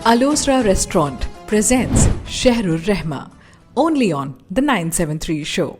Alosra Restaurant presents Shahrur Rehma, only on The 973 Show.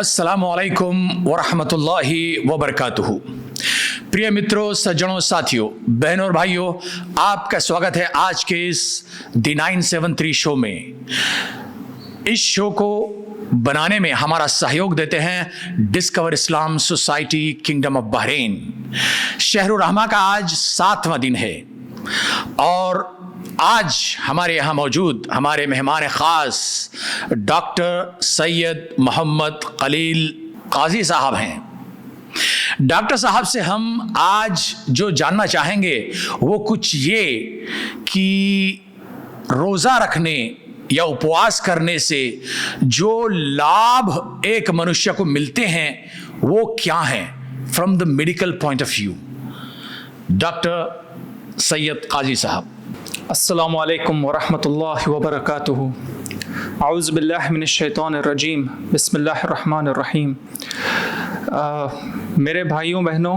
अस्सलामुअलैकुम वरहमतुल्लाहि वबरकातुहू। प्रिय मित्रों, सज्जनों, साथियों, बहनों और भाइयों, आपका स्वागत है आज के इस द 973 शो में। इस शो को बनाने में हमारा सहयोग देते हैं discover Islam society kingdom of Bahrain. शहरुर रहमा का आज 7वां दिन है और आज हमारे यहाँ मौजूद हमारे मेहमान ख़ास डॉक्टर सैयद मोहम्मद खलील काजी साहब हैं। डॉक्टर साहब से हम आज जो जानना चाहेंगे वो कुछ ये कि रोज़ा रखने या उपवास करने से जो लाभ एक मनुष्य को मिलते हैं वो क्या हैं from the medical point of view. Doctor Syed Qazi sahab. अस्सलामु अलैकुम वरहमतुल्लाहि वबरकातुहू। औज़ु बिल्लाहि मिनश शैतानिर रजीम। बिस्मिल्लाहिर रहमानिर रहीम। मेरे भाइयों बहनों,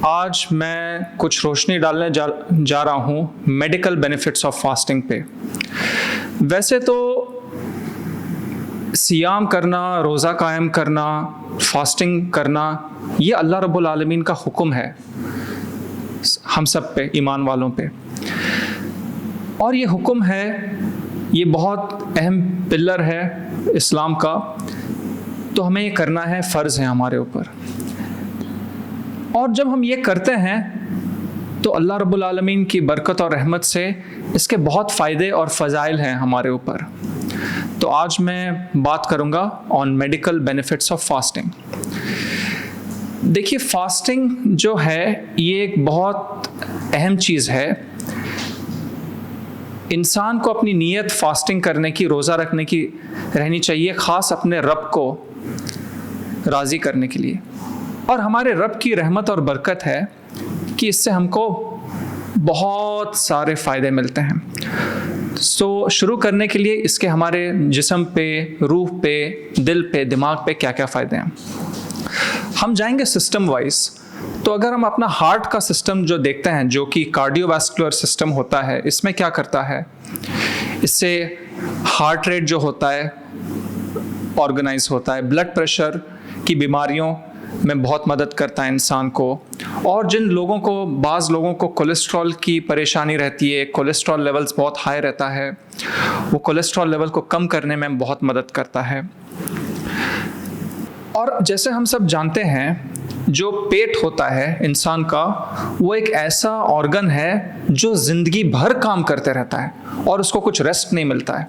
आज मैं कुछ रोशनी डालने जा रहा हूँ मेडिकल बेनिफिट्स ऑफ फास्टिंग पे। वैसे तो सियाम करना, रोज़ा कायम करना, फास्टिंग करना, ये अल्लाह रब्बुल आलमीन का हुक्म है हम सब पे, ईमान वालों पे। और ये हुक्म है, ये बहुत अहम पिलर है इस्लाम का, तो हमें ये करना है, फ़र्ज़ है हमारे ऊपर। और जब हम ये करते हैं तो अल्लाह रब्बुल आलमीन की बरकत और रहमत से इसके बहुत फ़ायदे और फ़ज़ाइल हैं हमारे ऊपर। तो आज मैं बात करूँगा on medical benefits of fasting. देखिए, फास्टिंग जो है ये एक बहुत अहम चीज़ है। इंसान को अपनी नीयत फास्टिंग करने की, रोज़ा रखने की रहनी चाहिए, ख़ास अपने रब को राज़ी करने के लिए। और हमारे रब की रहमत और बरकत है कि इससे हमको बहुत सारे फ़ायदे मिलते हैं। शुरू करने के लिए इसके हमारे जिस्म पे, रूह पे, दिल पे, दिमाग पे क्या क्या फ़ायदे हैं हम जाएंगे सिस्टम वाइज। तो अगर हम अपना हार्ट का सिस्टम जो देखते हैं, जो कि कार्डियोवैस्कुलर सिस्टम होता है, इसमें क्या करता है, इससे हार्ट रेट जो होता है ऑर्गेनाइज होता है, ब्लड प्रेशर की बीमारियों में बहुत मदद करता है इंसान को। और जिन लोगों को, बाज़ लोगों को कोलेस्ट्रॉल की परेशानी रहती है, कोलेस्ट्रॉल लेवल्स बहुत हाई रहता है, वो कोलेस्ट्रॉल लेवल को कम करने में बहुत मदद करता है। और जैसे हम सब जानते हैं, जो पेट होता है इंसान का, वो एक ऐसा ऑर्गन है जो ज़िंदगी भर काम करते रहता है और उसको कुछ रेस्ट नहीं मिलता है।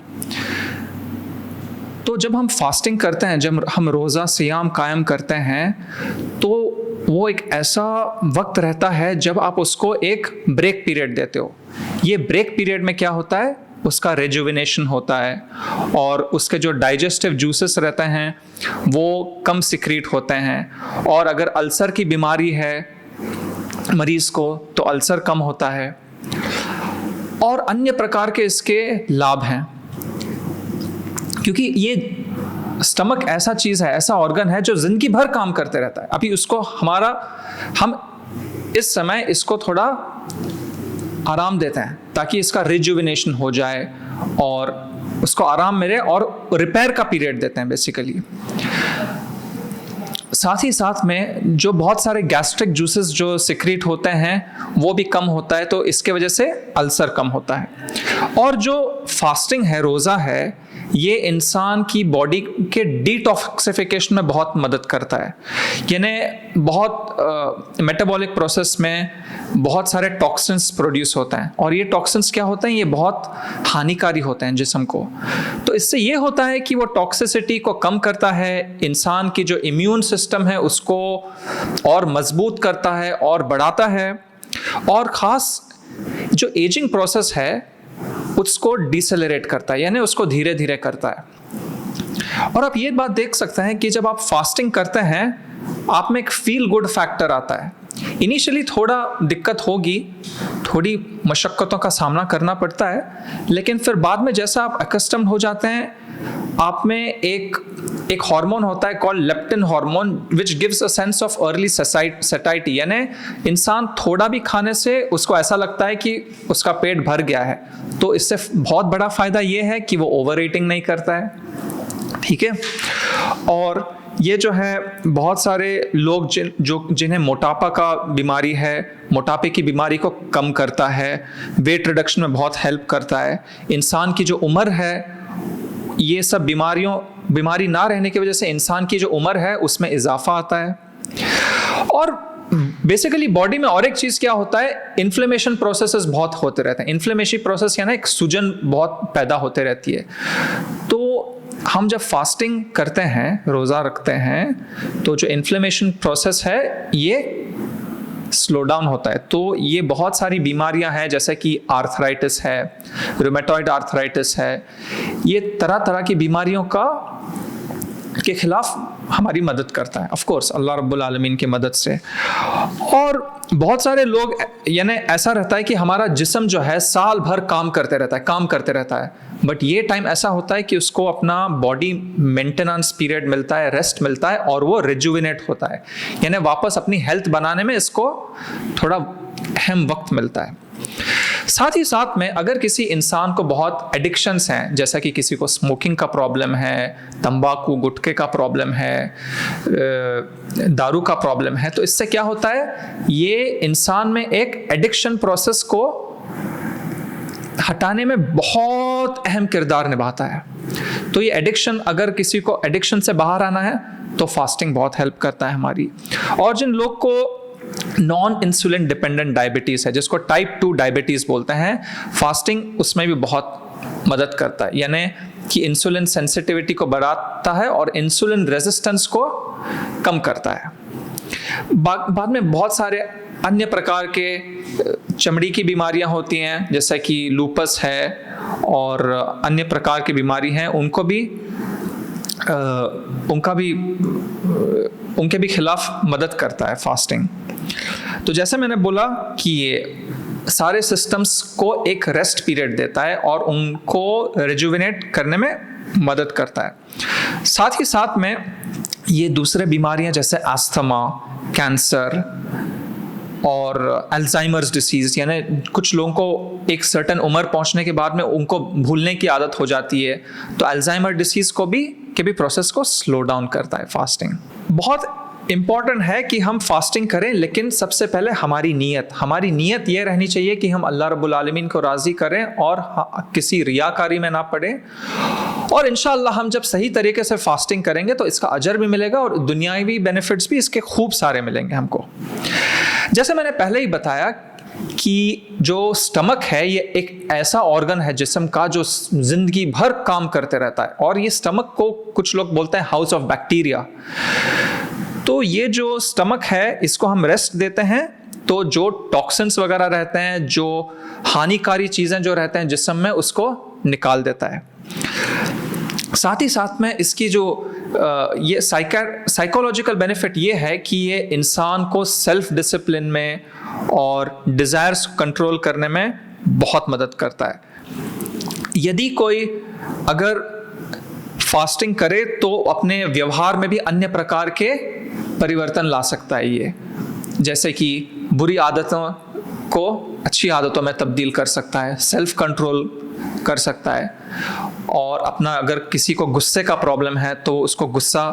तो जब हम फास्टिंग करते हैं, जब हम रोज़ा सियाम कायम करते हैं, तो वो एक ऐसा वक्त रहता है जब आप उसको एक ब्रेक पीरियड देते हो। ये ब्रेक पीरियड में क्या होता है, उसका रेजुविनेशन होता है और उसके जो डाइजेस्टिव जूसेस रहते हैं वो कम सिक्रीट होते हैं। और अगर अल्सर की बीमारी है मरीज़ को, तो अल्सर कम होता है। और अन्य प्रकार के इसके लाभ हैं, क्योंकि ये स्टमक ऐसा चीज़ है, ऐसा ऑर्गन है जो ज़िंदगी भर काम करते रहता है। अभी उसको हम इस समय इसको थोड़ा आराम देते हैं ताकि इसका रिजुविनेशन हो जाए और उसको आराम मिले, और रिपेयर का पीरियड देते हैं बेसिकली। साथ ही साथ में जो बहुत सारे गैस्ट्रिक जूसेस जो सिक्रीट होते हैं वो भी कम होता है, तो इसके वजह से अल्सर कम होता है। और जो फास्टिंग है, रोज़ा है, ये इंसान की बॉडी के डिटॉक्सिफिकेशन में बहुत मदद करता है। यानी बहुत मेटाबॉलिक प्रोसेस में बहुत सारे टॉक्सिन्स प्रोड्यूस होते हैं, और ये टॉक्सिन्स क्या होते हैं, ये बहुत हानिकारी होते हैं जिस्म को। तो इससे ये होता है कि वो टॉक्सिसिटी को कम करता है, इंसान की जो इम्यून सिस्टम है उसको और मजबूत करता है और बढ़ाता है। और ख़ास जो एजिंग प्रोसेस है उसको डिसेलरेट करता है, यानी उसको धीरे धीरे करता है। और आप ये बात देख सकते हैं कि जब आप फास्टिंग करते हैं आप में एक फील गुड फैक्टर आता है। इनिशियली थोड़ा दिक्कत होगी, थोड़ी मशक्क़तों का सामना करना पड़ता है, लेकिन फिर बाद में जैसा आप अकस्टम्ड हो जाते हैं, आप में एक हार्मोन होता है called leptin hormone which gives a sense of early satisfaction, यानी इंसान थोड़ा भी खाने से उसको ऐसा लगता है कि उसका पेट भर गया है। तो इससे बहुत बड़ा फ़ायदा ये है कि वो ओवर ईटिंग नहीं करता है, ठीक है। और ये जो है बहुत सारे लोग जिन्हें मोटापा का बीमारी है, मोटापे की बीमारी को कम करता है, वेट रिडक्शन में बहुत हेल्प करता है। इंसान की जो उम्र है, ये सब बीमारी ना रहने की वजह से इंसान की जो उम्र है उसमें इजाफा आता है। और बेसिकली बॉडी में और एक चीज़ क्या होता है, इन्फ्लेमेशन प्रोसेसेस बहुत होते रहते हैं। इन्फ्लेमेशन प्रोसेस यानी एक सूजन बहुत पैदा होते रहती है। तो हम जब फास्टिंग करते हैं, रोज़ा रखते हैं, तो जो इन्फ्लेमेशन प्रोसेस है ये स्लो डाउन होता है। तो ये बहुत सारी बीमारियां हैं जैसे कि आर्थराइटिस है, रूमेटॉइड आर्थराइटिस है, ये तरह तरह की बीमारियों के खिलाफ हमारी मदद करता है, ऑफ कोर्स अल्लाह रब्बुल आलमीन की मदद से। और बहुत सारे लोग यानी ऐसा रहता है कि हमारा जिस्म जो है साल भर काम करते रहता है, बट ये टाइम ऐसा होता है कि उसको अपना बॉडी मेंटेनेंस पीरियड मिलता है, रेस्ट मिलता है, और वो रिजुविनेट होता है, यानी वापस अपनी हेल्थ बनाने में इसको थोड़ा अहम वक्त मिलता है। साथ ही साथ में अगर किसी इंसान को बहुत एडिक्शंस हैं, जैसा कि किसी को स्मोकिंग का प्रॉब्लम है, तंबाकू गुटखे का प्रॉब्लम है, दारू का प्रॉब्लम है, तो इससे क्या होता है, ये इंसान में एक एडिक्शन प्रोसेस को हटाने में बहुत अहम किरदार निभाता है। तो ये एडिक्शन, अगर किसी को एडिक्शन से बाहर आना है तो फास्टिंग बहुत हेल्प करता है हमारी। और जिन लोग को नॉन इंसुलिन डिपेंडेंट डायबिटीज़ है, जिसको टाइप 2 डायबिटीज़ बोलते हैं, फास्टिंग उसमें भी बहुत मदद करता है, यानी कि इंसुलिन सेंसिटिविटी को बढ़ाता है और इंसुलिन रेजिस्टेंस को कम करता है। बाद में बहुत सारे अन्य प्रकार के चमड़ी की बीमारियां होती हैं, जैसे कि लूपस है और अन्य प्रकार की बीमारी हैं, उनके भी खिलाफ मदद करता है फास्टिंग। तो जैसे मैंने बोला कि ये सारे सिस्टम्स को एक रेस्ट पीरियड देता है और उनको रिजुविनेट करने में मदद करता है। साथ ही साथ में ये दूसरे बीमारियां जैसे अस्थमा, कैंसर और अल्जाइमर्स डिसीज़, यानी कुछ लोगों को एक सर्टेन उम्र पहुंचने के बाद में उनको भूलने की आदत हो जाती है, तो अल्जाइमर डिसीज़ के भी प्रोसेस को स्लो डाउन करता है फास्टिंग। बहुत इम्पॉर्टेंट है कि हम फास्टिंग करें, लेकिन सबसे पहले हमारी नीयत ये रहनी चाहिए कि हम अल्लाह रब्बुल आलमीन को राज़ी करें और किसी रियाकारी में ना पड़े। और इंशाअल्लाह हम जब सही तरीके से फास्टिंग करेंगे तो इसका अजर भी मिलेगा और दुनियावी बेनिफिट्स भी इसके खूब सारे मिलेंगे हमको। जैसे मैंने पहले ही बताया कि जो स्टमक है ये एक ऐसा ऑर्गन है जिस्म का जो जिंदगी भर काम करते रहता है, और ये स्टमक को कुछ लोग बोलते हैं हाउस ऑफ बैक्टीरिया। तो ये जो स्टमक है इसको हम रेस्ट देते हैं, तो जो टॉक्सिन्स वगैरह रहते हैं, जो हानिकारी चीज़ें जो रहते हैं जिस्म में, उसको निकाल देता है। साथ ही साथ में इसकी जो ये साइकोलॉजिकल बेनिफिट ये है कि ये इंसान को सेल्फ डिसिप्लिन में और डिज़ायर्स कंट्रोल करने में बहुत मदद करता है। यदि कोई अगर फास्टिंग करे तो अपने व्यवहार में भी अन्य प्रकार के परिवर्तन ला सकता है ये, जैसे कि बुरी आदतों को अच्छी आदतों में तब्दील कर सकता है, सेल्फ कंट्रोल कर सकता है, और अपना अगर किसी को गुस्से का प्रॉब्लम है तो उसको गुस्सा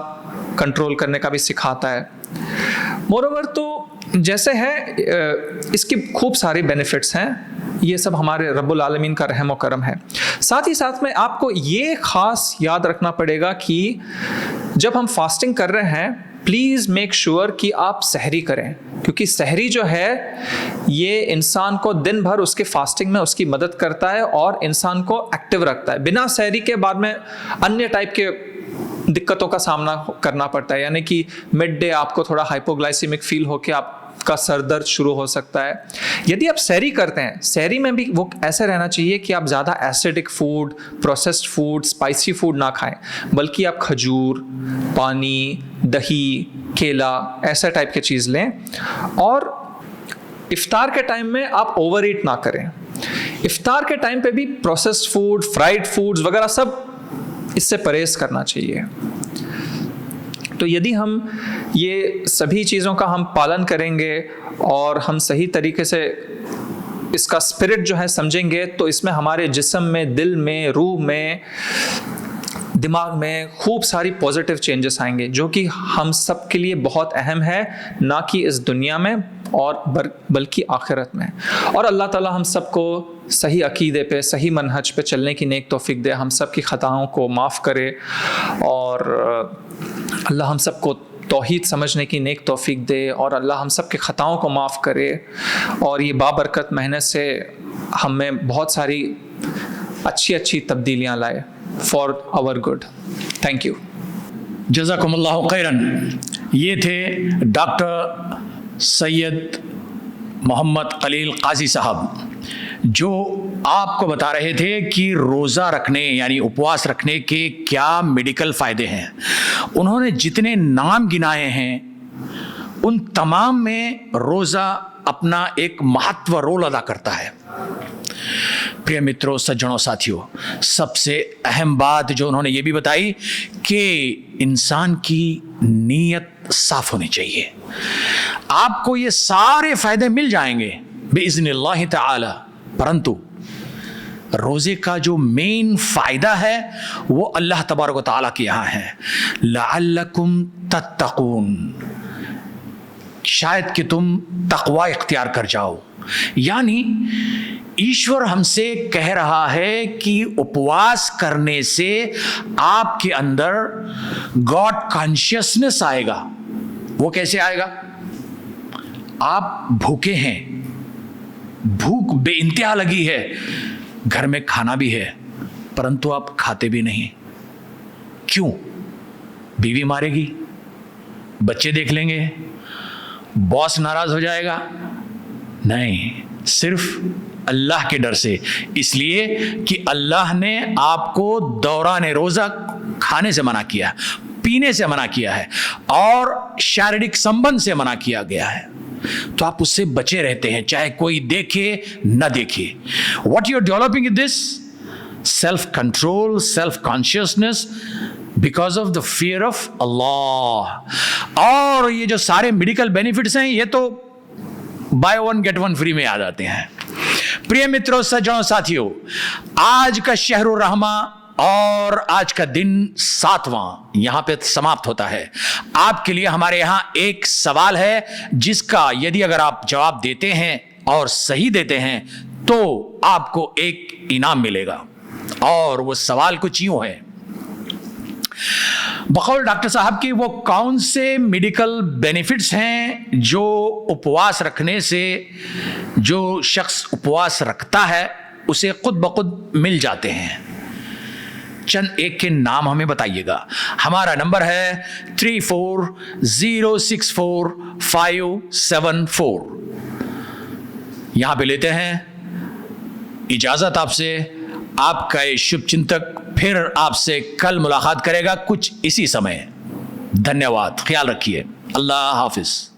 कंट्रोल करने का भी सिखाता है। मोरोवर तो जैसे है इसकी खूब सारे बेनिफिट्स हैं, ये सब हमारे रब्बुल आलमीन का रहम व करम है। साथ ही साथ में आपको ये ख़ास याद रखना पड़ेगा कि जब हम फास्टिंग कर रहे हैं प्लीज़ मेक श्योर कि आप सहरी करें, क्योंकि सहरी जो है ये इंसान को दिन भर उसके फास्टिंग में उसकी मदद करता है और इंसान को एक्टिव रखता है। बिना सहरी के बाद में अन्य टाइप के दिक्कतों का सामना करना पड़ता है, यानी कि मिड डे आपको थोड़ा हाइपोग्लाइसीमिक फील होकर आप का सर दर्द शुरू हो सकता है। यदि आप सहरी करते हैं, सहरी में भी वो ऐसा रहना चाहिए कि आप ज़्यादा acidic food, processed food, spicy food ना खाएं, बल्कि आप खजूर, पानी, दही, केला ऐसा टाइप की चीज़ लें। और इफ्तार के टाइम में आप ओवर ईट ना करें। इफ्तार के टाइम पे भी प्रोसेस्ड फूड, फ्राइड फूड्स वगैरह सब इससे परहेज़ करना चाहिए। तो यदि हम ये सभी चीज़ों का हम पालन करेंगे और हम सही तरीके से इसका स्पिरिट जो है समझेंगे, तो इसमें हमारे जिस्म में, दिल में, रूह में, दिमाग में खूब सारी पॉजिटिव चेंजेस आएंगे, जो कि हम सब के लिए बहुत अहम है, ना कि इस दुनिया में और बल्कि आखिरत में। और अल्लाह ताला हम सबको सही अकीदे पे, सही मनहज पे चलने की नेक तौफीक दे, हम सब की ख़ताओं को माफ़ करे और अल्लाह हम सबको तौहीद समझने की नेक तौफीक दे और अल्लाह हम सब के ख़ताओं को माफ़ करे और ये बाबरकत महीने से हमें बहुत सारी अच्छी अच्छी तब्दीलियाँ लाए for our good. Thank you. जज़ाकुमुल्लाहु खैरन। ये थे डॉक्टर सैयद मोहम्मद खलील काजी साहब, जो आपको बता रहे थे कि रोज़ा रखने यानी उपवास रखने के क्या मेडिकल फ़ायदे हैं। उन्होंने जितने नाम गिनाए हैं उन तमाम में रोज़ा अपना एक महत्व रोल अदा करता है। प्रिय मित्रों, सज्जनों, साथियों, सबसे अहम बात जो उन्होंने ये भी बताई कि इंसान की नीयत साफ होनी चाहिए। आपको ये सारे फायदे मिल जाएंगे बिइज़्निल्लाहि ताला, परंतु रोज़े का जो मेन फ़ायदा है वो अल्लाह तबारक व तआला के यहाँ है, लअल्लकुम तत्तकून, शायद कि तुम तक़वा इख्तियार कर जाओ। यानी ईश्वर हमसे कह रहा है कि उपवास करने से आपके अंदर गॉड कॉन्शियसनेस आएगा। वो कैसे आएगा? आप भूखे हैं, भूख बेइंतहा लगी है, घर में खाना भी है, परंतु आप खाते भी नहीं। क्यों? बीवी मारेगी, बच्चे देख लेंगे, बॉस नाराज हो जाएगा? नहीं, सिर्फ अल्लाह के डर से। इसलिए कि अल्लाह ने आपको दौरान रोज़ा खाने से मना किया, पीने से मना किया है और शारीरिक संबंध से मना किया गया है, तो आप उससे बचे रहते हैं, चाहे कोई देखे न देखे। What you are developing in this self control, self consciousness, because of the fear of Allah. और ये जो सारे मेडिकल बेनिफिट्स हैं, ये तो by one get one free में आ जाते हैं। प्रिय मित्रों, सज्जनों, साथियों, आज का शहरुर रहमा और आज का दिन 7वां यहां पे समाप्त होता है। आपके लिए हमारे यहां एक सवाल है, जिसका यदि अगर आप जवाब देते हैं और सही देते हैं तो आपको एक इनाम मिलेगा। और वो सवाल कुछ यूं है, बकौल डॉक्टर साहब की वो कौन से मेडिकल बेनिफिट्स हैं जो उपवास रखने से, जो शख्स उपवास रखता है उसे खुद ब खुद मिल जाते हैं? चंद एक के नाम हमें बताइएगा। हमारा नंबर है 34064574। यहां पे लेते हैं इजाजत आपसे। आपका ये शुभ चिंतक फिर आपसे कल मुलाकात करेगा कुछ इसी समय। धन्यवाद, ख्याल रखिए, अल्लाह हाफिज।